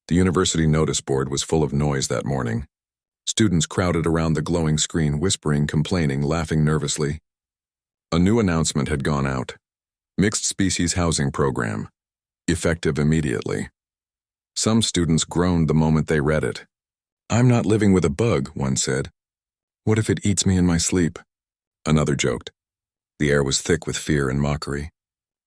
The university notice board was full of noise that morning. Students crowded around the glowing screen, whispering, complaining, laughing nervously. A new announcement had gone out. Mixed species housing program. Effective immediately. Some students groaned the moment they read it. "I'm not living with a bug," one said. "What if it eats me in my sleep?" Another joked. The air was thick with fear and mockery.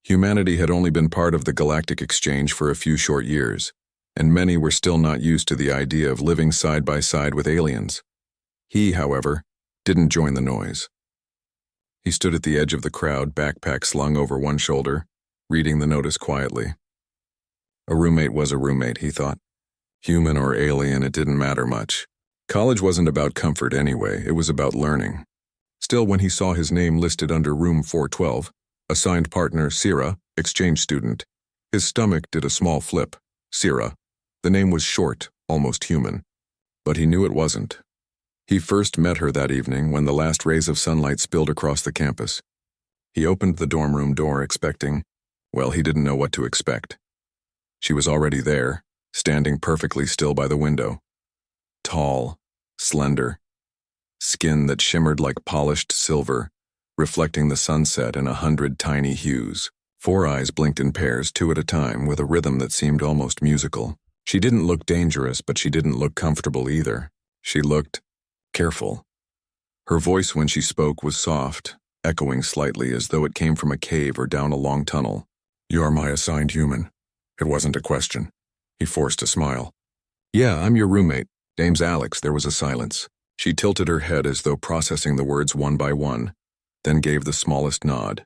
Humanity had only been part of the galactic exchange for a few short years, and many were still not used to the idea of living side by side with aliens. He, however, didn't join the noise. He stood at the edge of the crowd, backpack slung over one shoulder, reading the notice quietly. A roommate was a roommate, he thought. Human or alien, it didn't matter much. College wasn't about comfort anyway, it was about learning. Still, when he saw his name listed under room 412, assigned partner Sira, exchange student, his stomach did a small flip. Sira. The name was short, almost human. But he knew it wasn't. He first met her that evening when the last rays of sunlight spilled across the campus. He opened the dorm room door expecting, well, he didn't know what to expect. She was already there, standing perfectly still by the window. Tall, slender, skin that shimmered like polished silver, reflecting the sunset in 100 tiny hues. 4 eyes blinked in pairs, 2 at a time, with a rhythm that seemed almost musical. She didn't look dangerous, but she didn't look comfortable either. She looked careful. Her voice when she spoke was soft, echoing slightly as though it came from a cave or down a long tunnel. "You're my assigned human." It wasn't a question. He forced a smile. "Yeah, I'm your roommate. Name's Alex." There was a silence. She tilted her head as though processing the words one by one, then gave the smallest nod.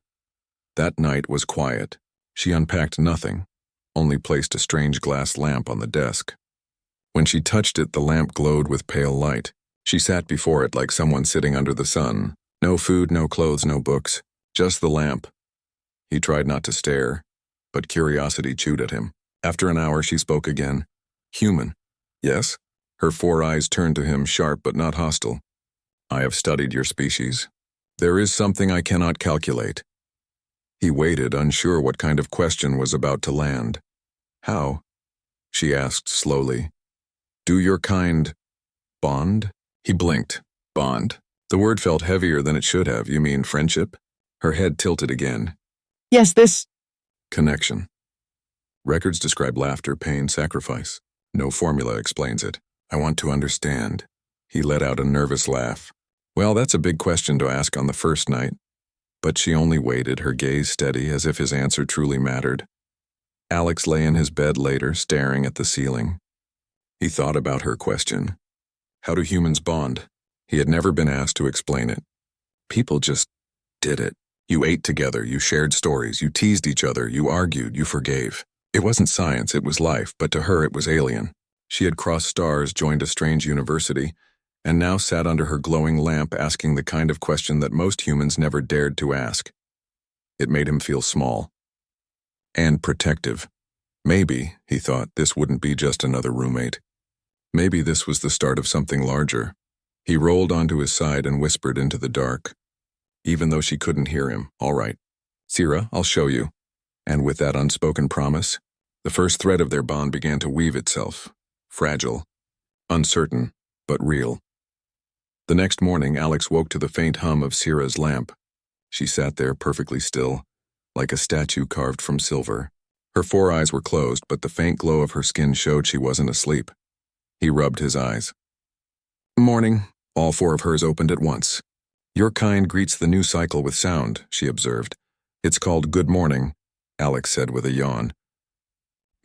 That night was quiet. She unpacked nothing, only placed a strange glass lamp on the desk. When she touched it, the lamp glowed with pale light. She sat before it like someone sitting under the sun. No food, no clothes, no books, just the lamp. He tried not to stare, but curiosity chewed at him. After an hour, she spoke again. "Human." "Yes?" Her 4 eyes turned to him, sharp but not hostile. "I have studied your species. There is something I cannot calculate." He waited, unsure what kind of question was about to land. "How?" she asked slowly. "Do your kind bond?" He blinked. "Bond?" The word felt heavier than it should have. "You mean friendship?" Her head tilted again. "Yes, this..." "Connection. Records describe laughter, pain, sacrifice. No formula explains it. I want to understand." He let out a nervous laugh. Well, that's a big question to ask on the first night. But she only waited, her gaze steady, as if his answer truly mattered. Alex lay in his bed later, staring at the ceiling. He thought about her question. How do humans bond? He had never been asked to explain it. People just did it. You ate together, you shared stories, you teased each other, you argued, you forgave. It wasn't science, it was life, but to her it was alien. She had crossed stars, joined a strange university, and now sat under her glowing lamp asking the kind of question that most humans never dared to ask. It made him feel small. And protective. Maybe, he thought, this wouldn't be just another roommate. Maybe this was the start of something larger. He rolled onto his side and whispered into the dark. Even though she couldn't hear him, "All right. Sira, I'll show you." And with that unspoken promise, the first thread of their bond began to weave itself. Fragile, uncertain, but real. The next morning, Alex woke to the faint hum of Sira's lamp. She sat there perfectly still, like a statue carved from silver. Her 4 eyes were closed, but the faint glow of her skin showed she wasn't asleep. He rubbed his eyes. "Morning." All 4 of hers opened at once. "Your kind greets the new cycle with sound," she observed. "It's called good morning," Alex said with a yawn.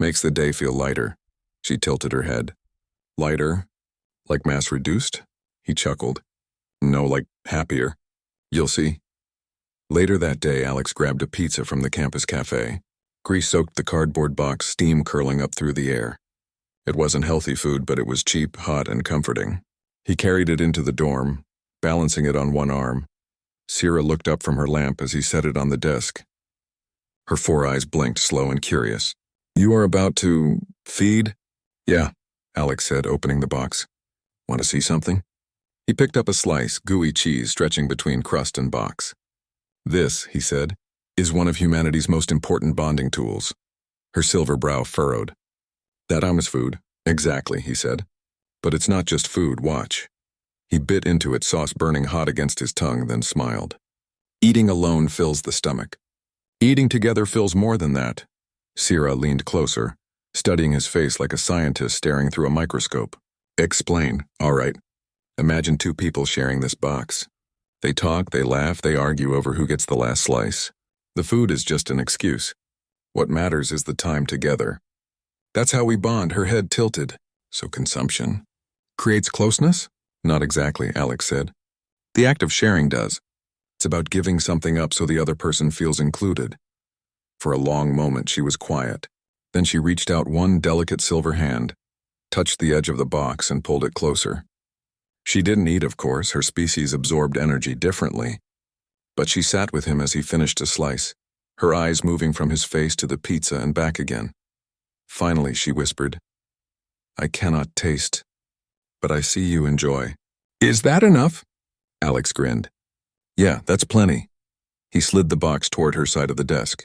"Makes the day feel lighter." She tilted her head. "Lighter? Like mass-reduced?" He chuckled. "No, like happier. You'll see." Later that day, Alex grabbed a pizza from the campus cafe. Grease soaked the cardboard box, steam curling up through the air. It wasn't healthy food, but it was cheap, hot, and comforting. He carried it into the dorm, balancing it on one arm. Sira looked up from her lamp as he set it on the desk. Her 4 eyes blinked, slow and curious. "You are about to feed?" "Yeah," Alex said, opening the box. "Want to see something?" He picked up a slice, gooey cheese stretching between crust and box. "This," he said, "is one of humanity's most important bonding tools." Her silver brow furrowed. "That is food, Exactly, he said. But it's not just food, watch. He bit into it, sauce burning hot against his tongue, then smiled. Eating alone fills the stomach. Eating together fills more than that. Sierra leaned closer, studying his face like a scientist staring through a microscope. Explain, all right. Imagine two people sharing this box. They talk, they laugh, they argue over who gets the last slice. The food is just an excuse. What matters is the time together. That's how we bond, her head tilted. So consumption creates closeness? Not exactly, Alex said. The act of sharing does. It's about giving something up so the other person feels included. For a long moment she was quiet. Then she reached out one delicate silver hand, touched the edge of the box and pulled it closer. She didn't eat, of course, her species absorbed energy differently. But she sat with him as he finished a slice, her eyes moving from his face to the pizza and back again. Finally, she whispered, I cannot taste, but I see you enjoy. Is that enough? Alex grinned. Yeah, that's plenty. He slid the box toward her side of the desk.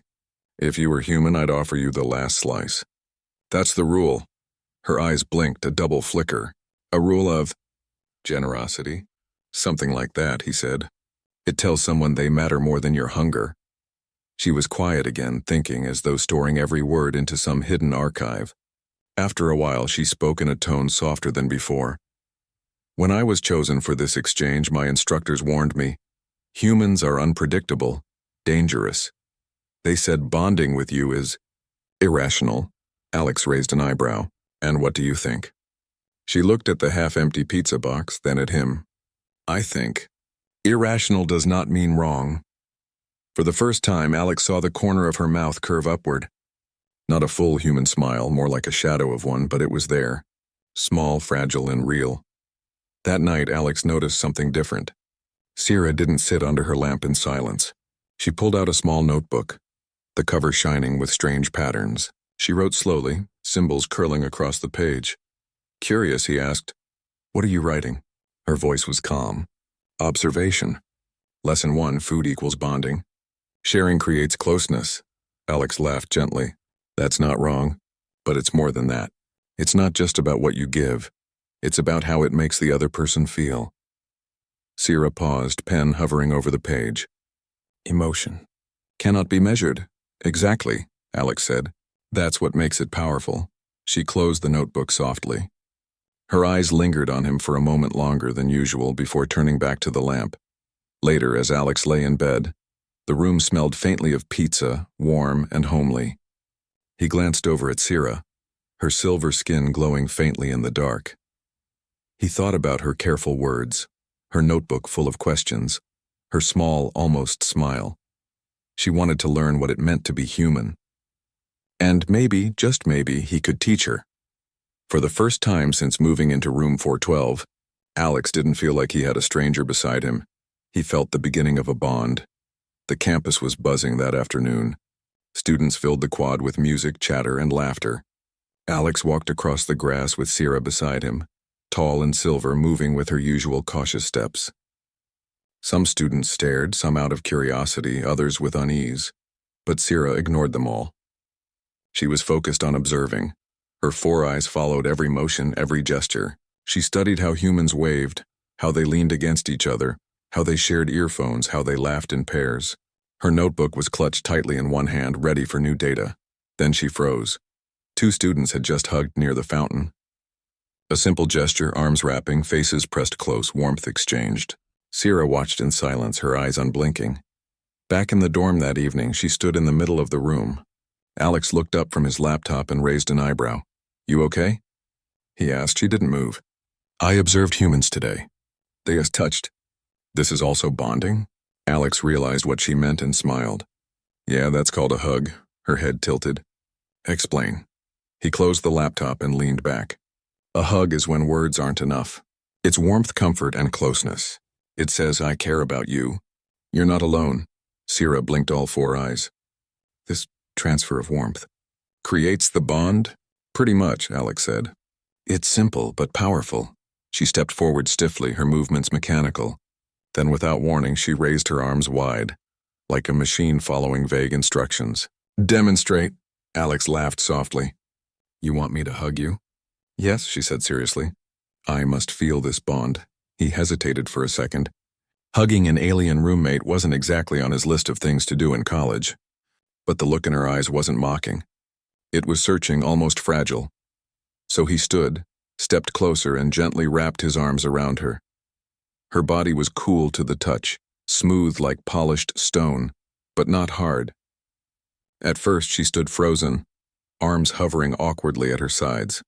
If you were human, I'd offer you the last slice. That's the rule. Her eyes blinked, a double flicker. A rule of generosity? Something like that, he said. It tells someone they matter more than your hunger. She was quiet again, thinking as though storing every word into some hidden archive. After a while, she spoke in a tone softer than before. When I was chosen for this exchange, my instructors warned me, humans are unpredictable, dangerous. They said bonding with you is irrational. Alex raised an eyebrow. And what do you think? She looked at the half-empty pizza box, then at him. I think irrational does not mean wrong. For the first time, Alex saw the corner of her mouth curve upward. Not a full human smile, more like a shadow of one, but it was there. Small, fragile, and real. That night, Alex noticed something different. Sierra didn't sit under her lamp in silence. She pulled out a small notebook, the cover shining with strange patterns. She wrote slowly, symbols curling across the page. Curious, he asked, What are you writing? Her voice was calm. Observation. Lesson 1, food equals bonding. Sharing creates closeness. Alex laughed gently. That's not wrong, but it's more than that. It's not just about what you give. It's about how it makes the other person feel. Sierra paused, pen hovering over the page. Emotion. Cannot be measured. Exactly, Alex said. That's what makes it powerful. She closed the notebook softly. Her eyes lingered on him for a moment longer than usual before turning back to the lamp. Later, as Alex lay in bed, the room smelled faintly of pizza, warm and homely. He glanced over at Sierra, her silver skin glowing faintly in the dark. He thought about her careful words, her notebook full of questions, her small, almost smile. She wanted to learn what it meant to be human. And maybe, just maybe, he could teach her. For the first time since moving into room 412, Alex didn't feel like he had a stranger beside him. He felt the beginning of a bond. The campus was buzzing that afternoon. Students filled the quad with music, chatter, and laughter. Alex walked across the grass with Sierra beside him, tall and silver, moving with her usual cautious steps. Some students stared, some out of curiosity, others with unease. But Sierra ignored them all. She was focused on observing. Her four eyes followed every motion, every gesture. She studied how humans waved, how they leaned against each other, how they shared earphones, how they laughed in pairs. Her notebook was clutched tightly in one hand, ready for new data. Then she froze. 2 students had just hugged near the fountain. A simple gesture, arms wrapping, faces pressed close, warmth exchanged. Sierra watched in silence, her eyes unblinking. Back in the dorm that evening, she stood in the middle of the room. Alex looked up from his laptop and raised an eyebrow. You okay? He asked. She didn't move. I observed humans today. They us touched. This is also bonding? Alex realized what she meant and smiled. Yeah, that's called a hug. Her head tilted. Explain. He closed the laptop and leaned back. A hug is when words aren't enough. It's warmth, comfort, and closeness. It says, I care about you. You're not alone. Sierra blinked all 4 eyes. This transfer of warmth creates the bond? Pretty much, Alex said. It's simple but powerful. She stepped forward stiffly, her movements mechanical. Then without warning, she raised her arms wide, like a machine following vague instructions. Demonstrate. Alex laughed softly. You want me to hug you? Yes, she said seriously. I must feel this bond. He hesitated for a second. Hugging an alien roommate wasn't exactly on his list of things to do in college. But the look in her eyes wasn't mocking. It was searching, almost fragile. So he stood, stepped closer, and gently wrapped his arms around her. Her body was cool to the touch, smooth like polished stone, but not hard. At first she stood frozen, arms hovering awkwardly at her sides.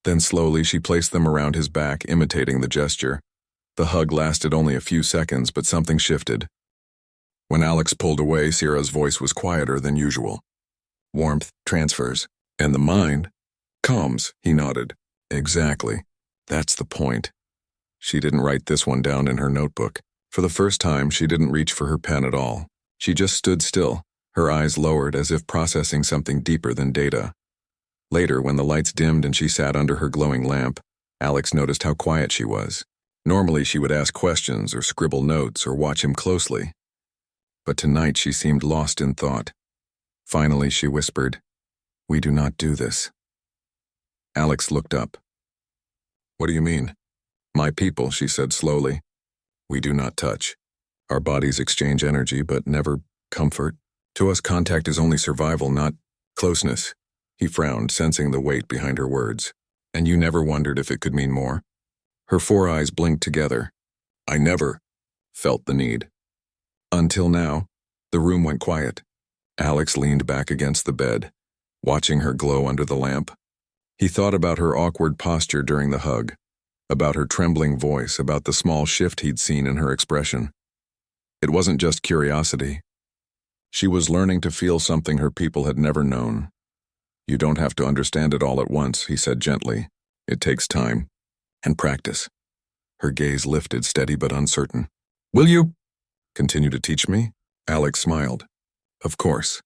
Then slowly she placed them around his back, imitating the gesture. The hug lasted only a few seconds, but something shifted. When Alex pulled away, Sierra's voice was quieter than usual. Warmth transfers, and the mind calms, he nodded. Exactly. That's the point. She didn't write this one down in her notebook. For the first time, she didn't reach for her pen at all. She just stood still, her eyes lowered as if processing something deeper than data. Later, when the lights dimmed and she sat under her glowing lamp, Alex noticed how quiet she was. Normally, she would ask questions or scribble notes or watch him closely. But tonight she seemed lost in thought. Finally, she whispered, "We do not do this." Alex looked up. "What do you mean?" "My people," she said slowly. "We do not touch. Our bodies exchange energy, but never comfort. To us, contact is only survival, not closeness." He frowned, sensing the weight behind her words. "And you never wondered if it could mean more?" Her four eyes blinked together. "I never felt the need." Until now. The room went quiet. Alex leaned back against the bed, watching her glow under the lamp. He thought about her awkward posture during the hug, about her trembling voice, about the small shift he'd seen in her expression. It wasn't just curiosity. She was learning to feel something her people had never known. "You don't have to understand it all at once," he said gently. "It takes time and practice." Her gaze lifted, steady but uncertain. "Will you continue to teach me?" Alex smiled. "Of course."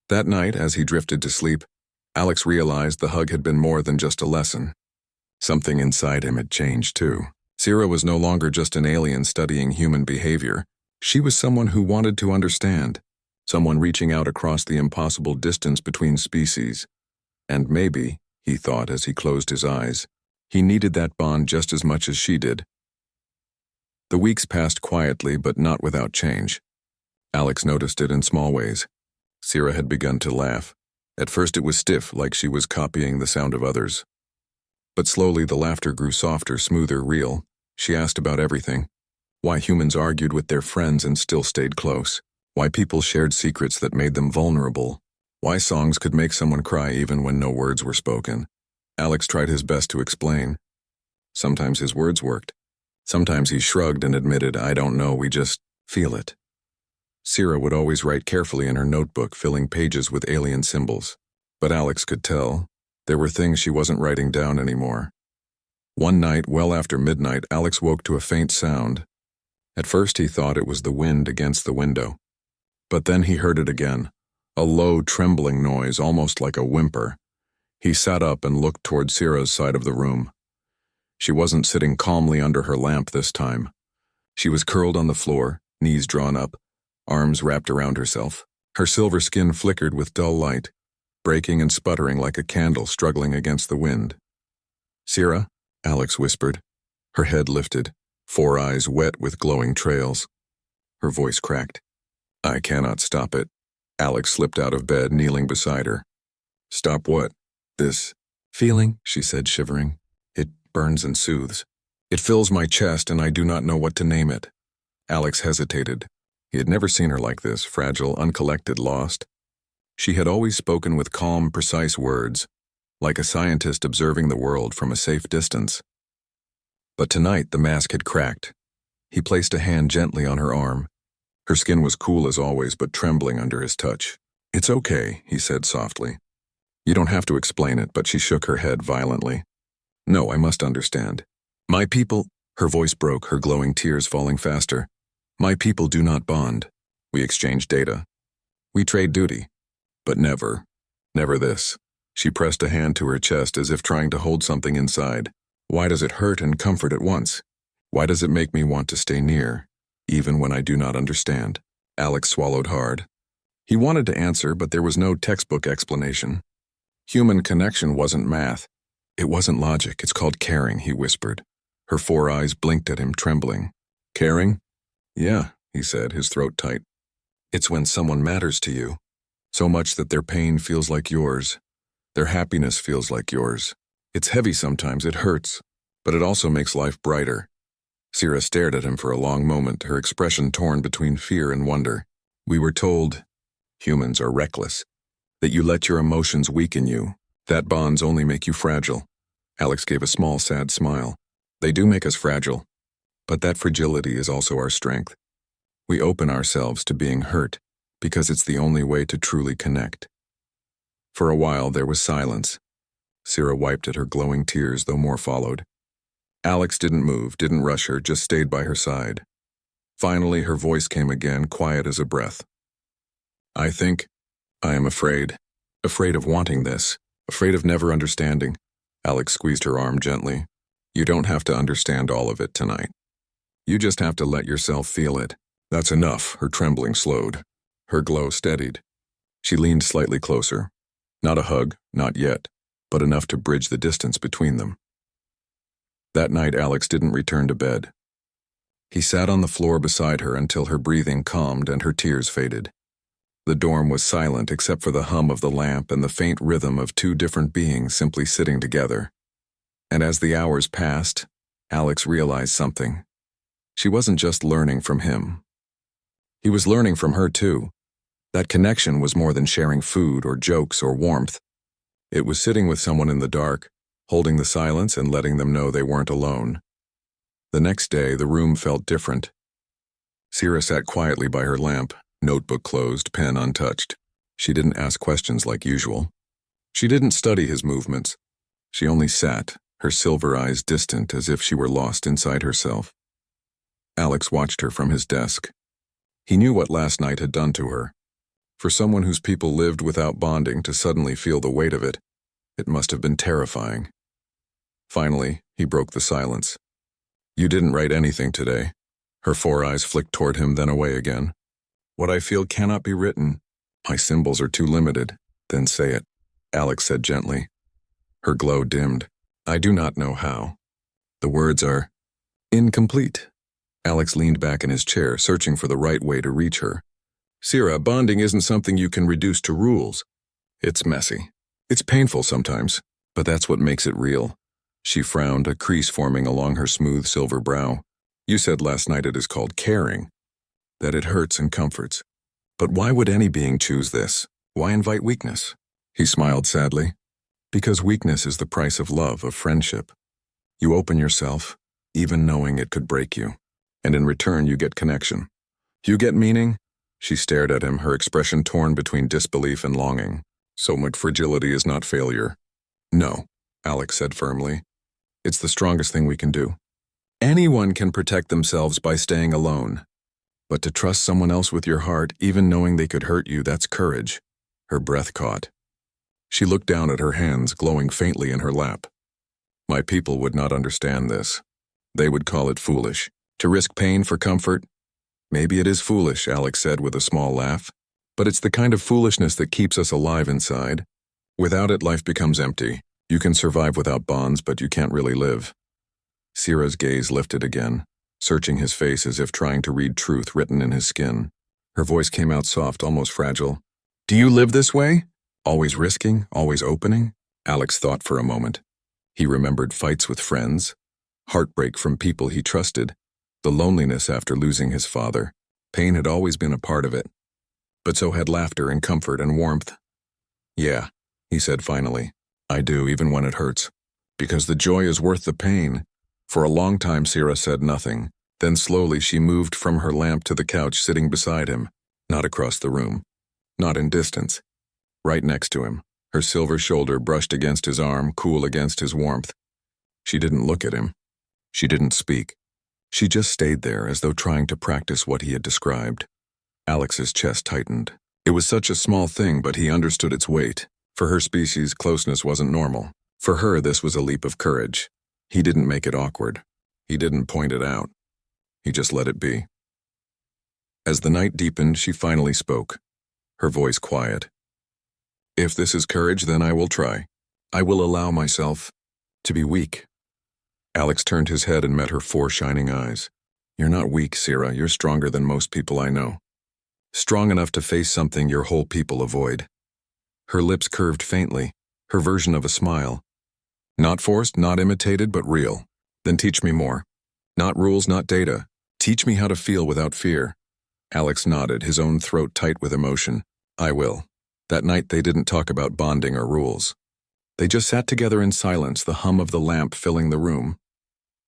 That night, as he drifted to sleep, Alex realized the hug had been more than just a lesson. Something inside him had changed, too. Sierra was no longer just an alien studying human behavior. She was someone who wanted to understand, someone reaching out across the impossible distance between species. And maybe, he thought as he closed his eyes, he needed that bond just as much as she did. The weeks passed quietly, but not without change. Alex noticed it in small ways. Sierra had begun to laugh. At first it was stiff, like she was copying the sound of others. But slowly the laughter grew softer, smoother, real. She asked about everything. Why humans argued with their friends and still stayed close. Why people shared secrets that made them vulnerable. Why songs could make someone cry even when no words were spoken. Alex tried his best to explain. Sometimes his words worked. Sometimes he shrugged and admitted, "I don't know, we just feel it." Sierra would always write carefully in her notebook, filling pages with alien symbols. But Alex could tell there were things she wasn't writing down anymore. One night, well after midnight, Alex woke to a faint sound. At first he thought it was the wind against the window. But then he heard it again, a low, trembling noise, almost like a whimper. He sat up and looked toward Sierra's side of the room. She wasn't sitting calmly under her lamp this time. She was curled on the floor, knees drawn up, arms wrapped around herself. Her silver skin flickered with dull light, breaking and sputtering like a candle struggling against the wind. "Sierra?" Alex whispered. Her head lifted, four eyes wet with glowing trails. Her voice cracked. "I cannot stop it." Alex slipped out of bed, kneeling beside her. "Stop what?" "This feeling," she said, shivering. "It burns and soothes. It fills my chest and I do not know what to name it." Alex hesitated. He had never seen her like this, fragile, uncollected, lost. She had always spoken with calm, precise words, like a scientist observing the world from a safe distance. But tonight the mask had cracked. He placed a hand gently on her arm. Her skin was cool as always, but trembling under his touch. "It's okay," he said softly. "You don't have to explain it," but she shook her head violently. "No, I must understand. My people—" Her voice broke, her glowing tears falling faster. "My people do not bond. We exchange data. We trade duty. But never this." She pressed a hand to her chest as if trying to hold something inside. "Why does it hurt and comfort at once? Why does it make me want to stay near, even when I do not understand?" Alex swallowed hard. He wanted to answer, but there was no textbook explanation. Human connection wasn't math. It wasn't logic, it's called caring, he whispered. Her 4 eyes blinked at him, trembling. Caring? Yeah, he said, his throat tight. It's when someone matters to you, so much that their pain feels like yours. Their happiness feels like yours. It's heavy sometimes, it hurts, but it also makes life brighter. Sierra stared at him for a long moment, her expression torn between fear and wonder. We were told, humans are reckless, that you let your emotions weaken you, that bonds only make you fragile. Alex gave a small, sad smile. They do make us fragile, but that fragility is also our strength. We open ourselves to being hurt, because it's the only way to truly connect. For a while there was silence. Sierra wiped at her glowing tears, though more followed. Alex didn't move, didn't rush her, just stayed by her side. Finally, her voice came again, quiet as a breath. I am afraid of wanting this, afraid of never understanding. Alex squeezed her arm gently. You don't have to understand all of it tonight. You just have to let yourself feel it. That's enough, her trembling slowed. Her glow steadied. She leaned slightly closer. Not a hug, not yet, but enough to bridge the distance between them. That night, Alex didn't return to bed. He sat on the floor beside her until her breathing calmed and her tears faded. The dorm was silent except for the hum of the lamp and the faint rhythm of 2 different beings simply sitting together. And as the hours passed, Alex realized something. She wasn't just learning from him. He was learning from her too. That connection was more than sharing food or jokes or warmth. It was sitting with someone in the dark, holding the silence and letting them know they weren't alone. The next day, the room felt different. Sierra sat quietly by her lamp, notebook closed, pen untouched. She didn't ask questions like usual. She didn't study his movements. She only sat, her silver eyes distant as if she were lost inside herself. Alex watched her from his desk. He knew what last night had done to her. For someone whose people lived without bonding to suddenly feel the weight of it, it must have been terrifying. Finally, he broke the silence. You didn't write anything today. Her 4 eyes flicked toward him, then away again. What I feel cannot be written. My symbols are too limited. Then say it, Alex said gently. Her glow dimmed. I do not know how. The words are incomplete. Alex leaned back in his chair, searching for the right way to reach her. Sierra, bonding isn't something you can reduce to rules. It's messy. It's painful sometimes, but that's what makes it real. She frowned, a crease forming along her smooth silver brow. You said last night it is called caring, that it hurts and comforts. But why would any being choose this? Why invite weakness? He smiled sadly. Because weakness is the price of love, of friendship. You open yourself, even knowing it could break you. And in return, you get connection. You get meaning? She stared at him, her expression torn between disbelief and longing. So much fragility is not failure. No, Alex said firmly. It's the strongest thing we can do. Anyone can protect themselves by staying alone. But to trust someone else with your heart, even knowing they could hurt you, that's courage. Her breath caught. She looked down at her hands, glowing faintly in her lap. My people would not understand this. They would call it foolish. To risk pain for comfort? Maybe it is foolish, Alex said with a small laugh. But it's the kind of foolishness that keeps us alive inside. Without it, life becomes empty. You can survive without bonds, but you can't really live. Sierra's gaze lifted again, searching his face as if trying to read truth written in his skin. Her voice came out soft, almost fragile. Do you live this way? Always risking, always opening? Alex thought for a moment. He remembered fights with friends, heartbreak from people he trusted, the loneliness after losing his father. Pain had always been a part of it. But so had laughter and comfort and warmth. Yeah, he said finally. I do, even when it hurts. Because the joy is worth the pain. For a long time, Sierra said nothing. Then slowly she moved from her lamp to the couch sitting beside him. Not across the room. Not in distance. Right next to him. Her silver shoulder brushed against his arm, cool against his warmth. She didn't look at him. She didn't speak. She just stayed there as though trying to practice what he had described. Alex's chest tightened. It was such a small thing, but he understood its weight. For her species, closeness wasn't normal. For her, this was a leap of courage. He didn't make it awkward. He didn't point it out. He just let it be. As the night deepened, she finally spoke, her voice quiet. If this is courage, then I will try. I will allow myself. To be weak. Alex turned his head and met her 4 shining eyes. You're not weak, Sierra. You're stronger than most people I know. Strong enough to face something your whole people avoid. Her lips curved faintly, her version of a smile. Not forced, not imitated, but real. Then teach me more. Not rules, not data. Teach me how to feel without fear. Alex nodded, his own throat tight with emotion. I will. That night they didn't talk about bonding or rules. They just sat together in silence, the hum of the lamp filling the room.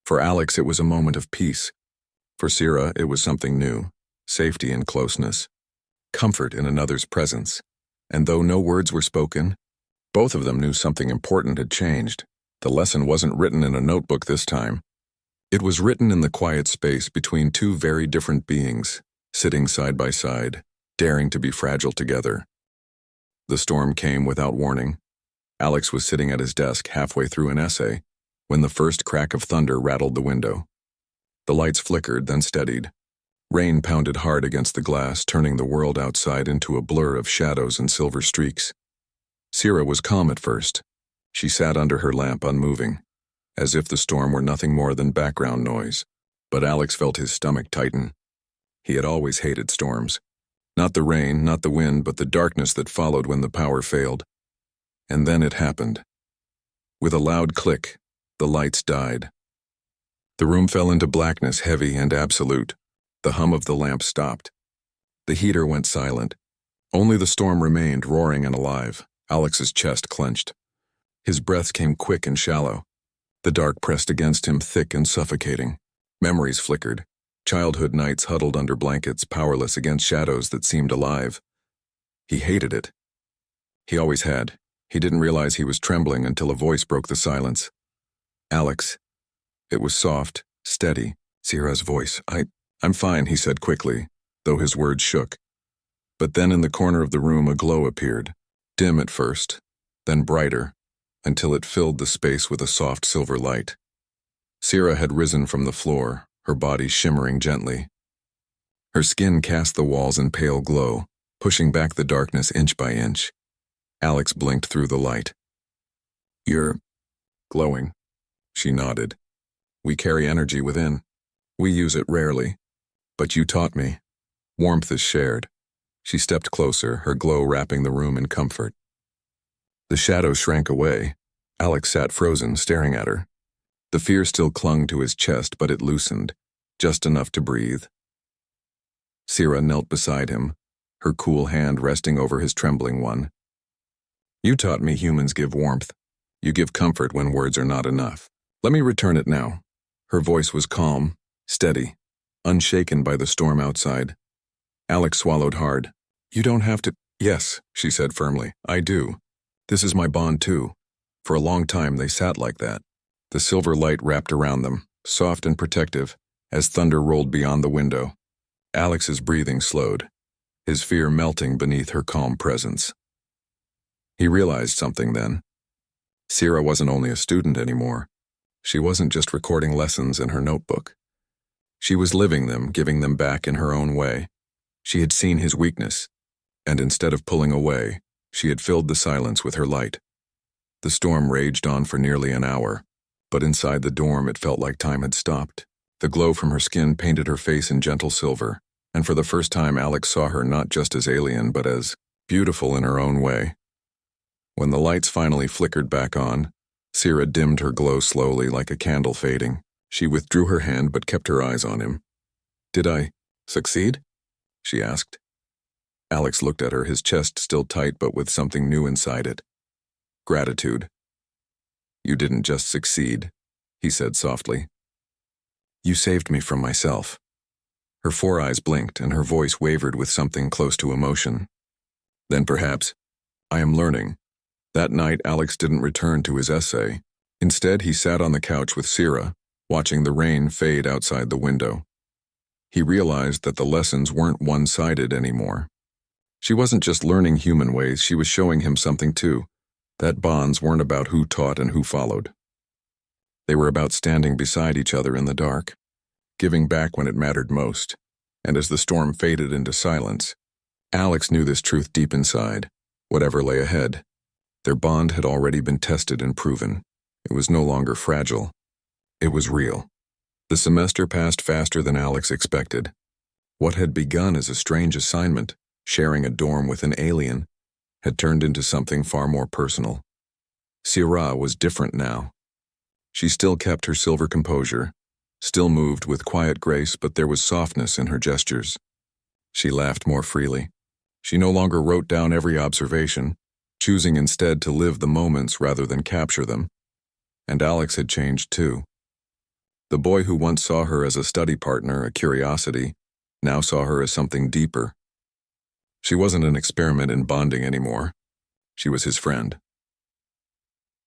For Alex, it was a moment of peace. For Sierra, it was something new. Safety and closeness. Comfort in another's presence. And though no words were spoken, both of them knew something important had changed. The lesson wasn't written in a notebook this time. It was written in the quiet space between 2 very different beings, sitting side by side, daring to be fragile together. The storm came without warning. Alex was sitting at his desk halfway through an essay when the first crack of thunder rattled the window. The lights flickered, then steadied. Rain pounded hard against the glass, turning the world outside into a blur of shadows and silver streaks. Sierra was calm at first. She sat under her lamp unmoving, as if the storm were nothing more than background noise. But Alex felt his stomach tighten. He had always hated storms. Not the rain, not the wind, but the darkness that followed when the power failed. And then it happened. With a loud click, the lights died. The room fell into blackness, heavy and absolute. The hum of the lamp stopped. The heater went silent. Only the storm remained, roaring and alive. Alex's chest clenched. His breaths came quick and shallow. The dark pressed against him, thick and suffocating. Memories flickered. Childhood nights huddled under blankets, powerless against shadows that seemed alive. He hated it. He always had. He didn't realize he was trembling until a voice broke the silence. Alex. It was soft, steady, Sierra's voice. I'm fine, he said quickly, though his words shook. But then in the corner of the room a glow appeared, dim at first, then brighter, until it filled the space with a soft silver light. Sierra had risen from the floor, her body shimmering gently. Her skin cast the walls in pale glow, pushing back the darkness inch by inch. Alex blinked through the light. You're glowing. She nodded. We carry energy within. We use it rarely. But you taught me. Warmth is shared. She stepped closer, her glow wrapping the room in comfort. The shadows shrank away. Alex sat frozen, staring at her. The fear still clung to his chest, but it loosened, just enough to breathe. Sierra knelt beside him, her cool hand resting over his trembling one. You taught me humans give warmth. You give comfort when words are not enough. Let me return it now. Her voice was calm, steady, unshaken by the storm outside. Alex swallowed hard. You don't have to. Yes, she said firmly. I do. This is my bond too. For a long time they sat like that. The silver light wrapped around them, soft and protective, as thunder rolled beyond the window. Alex's breathing slowed, his fear melting beneath her calm presence. He realized something then. Sierra wasn't only a student anymore. She wasn't just recording lessons in her notebook. She was living them, giving them back in her own way. She had seen his weakness, and instead of pulling away, she had filled the silence with her light. The storm raged on for nearly an hour, but inside the dorm it felt like time had stopped. The glow from her skin painted her face in gentle silver, and for the first time Alex saw her not just as alien but as beautiful in her own way. When the lights finally flickered back on, Sierra dimmed her glow slowly like a candle fading. She withdrew her hand but kept her eyes on him. Did I succeed? She asked. Alex looked at her, his chest still tight but with something new inside it. Gratitude. You didn't just succeed, he said softly. You saved me from myself. Her 4 eyes blinked and her voice wavered with something close to emotion. Then perhaps, I am learning. That night Alex didn't return to his essay. Instead he sat on the couch with Sierra, watching the rain fade outside the window. He realized that the lessons weren't one-sided anymore. She wasn't just learning human ways, she was showing him something too. That bonds weren't about who taught and who followed. They were about standing beside each other in the dark, giving back when it mattered most. And as the storm faded into silence, Alex knew this truth deep inside. Whatever lay ahead, their bond had already been tested and proven, It was no longer fragile. It was real. The semester passed faster than Alex expected. What had begun as a strange assignment, sharing a dorm with an alien, had turned into something far more personal. Sierra was different now. She still kept her silver composure, still moved with quiet grace, but there was softness in her gestures. She laughed more freely. She no longer wrote down every observation, choosing instead to live the moments rather than capture them. And Alex had changed too. The boy who once saw her as a study partner, a curiosity, now saw her as something deeper. She wasn't an experiment in bonding anymore. She was his friend.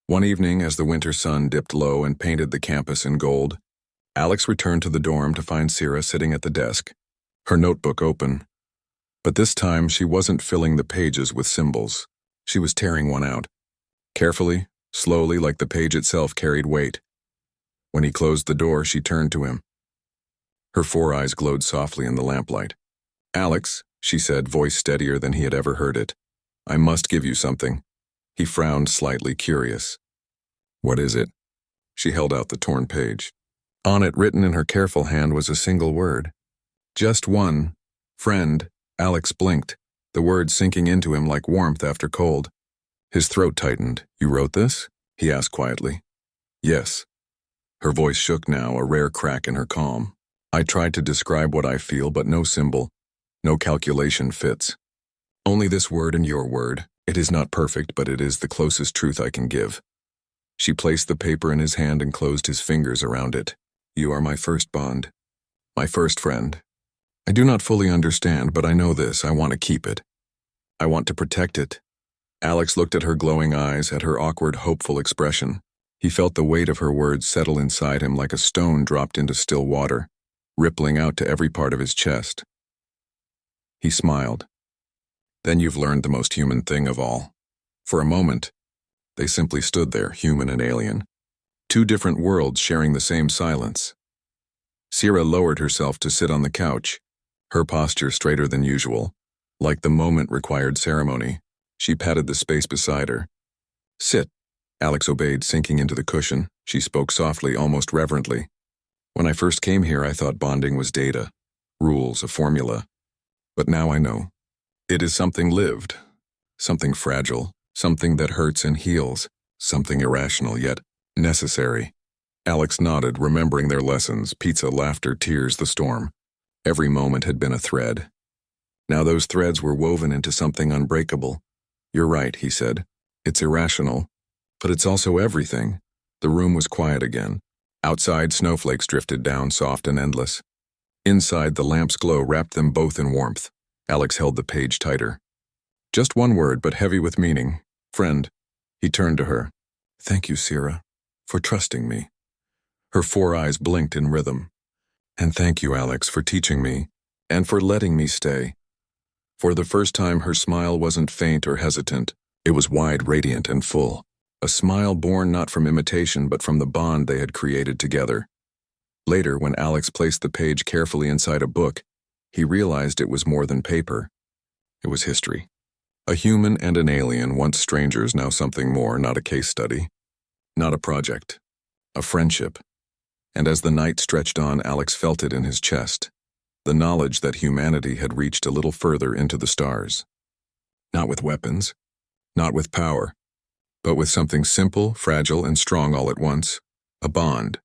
One evening, as the winter sun dipped low and painted the campus in gold, Alex returned to the dorm to find Sierra sitting at the desk, her notebook open. But this time, she wasn't filling the pages with symbols. She was tearing one out. Carefully, slowly, like the page itself carried weight. When he closed the door, she turned to him. Her 4 eyes glowed softly in the lamplight. "Alex," she said, voice steadier than he had ever heard it, "I must give you something." He frowned, slightly curious. "What is it?" She held out the torn page. On it, written in her careful hand, was a single word. Just one. "Friend." Alex blinked, the word sinking into him like warmth after cold. His throat tightened. "You wrote this?" he asked quietly. "Yes." Her voice shook now, a rare crack in her calm. "I tried to describe what I feel, but no symbol, no calculation fits. Only this word and your word. It is not perfect, but it is the closest truth I can give." She placed the paper in his hand and closed his fingers around it. "You are my first bond, my first friend. I do not fully understand, but I know this. I want to keep it. I want to protect it." Alex looked at her glowing eyes, at her awkward, hopeful expression. He felt the weight of her words settle inside him like a stone dropped into still water, rippling out to every part of his chest. He smiled. "Then you've learned the most human thing of all." For a moment, they simply stood there, human and alien. 2 different worlds sharing the same silence. Sierra lowered herself to sit on the couch, her posture straighter than usual. Like the moment required ceremony, she patted the space beside her. "Sit." Alex obeyed, sinking into the cushion. She spoke softly, almost reverently. "When I first came here, I thought bonding was data, rules, a formula. But now I know. It is something lived, something fragile, something that hurts and heals, something irrational yet necessary." Alex nodded, remembering their lessons, pizza, laughter, tears, the storm. Every moment had been a thread. Now those threads were woven into something unbreakable. "You're right," he said. "It's irrational, but it's also everything." The room was quiet again. Outside, snowflakes drifted down, soft and endless. Inside, the lamp's glow wrapped them both in warmth. Alex held the page tighter. "Just one word, but heavy with meaning. Friend." He turned to her. "Thank you, Sierra, for trusting me." Her 4 eyes blinked in rhythm. "And thank you, Alex, for teaching me, and for letting me stay." For the first time, her smile wasn't faint or hesitant. It was wide, radiant, and full. A smile born not from imitation, but from the bond they had created together. Later, when Alex placed the page carefully inside a book, he realized it was more than paper. It was history. A human and an alien, once strangers, now something more, not a case study, not a project, a friendship. And as the night stretched on, Alex felt it in his chest, the knowledge that humanity had reached a little further into the stars. Not with weapons, not with power, but with something simple, fragile, and strong all at once, a bond.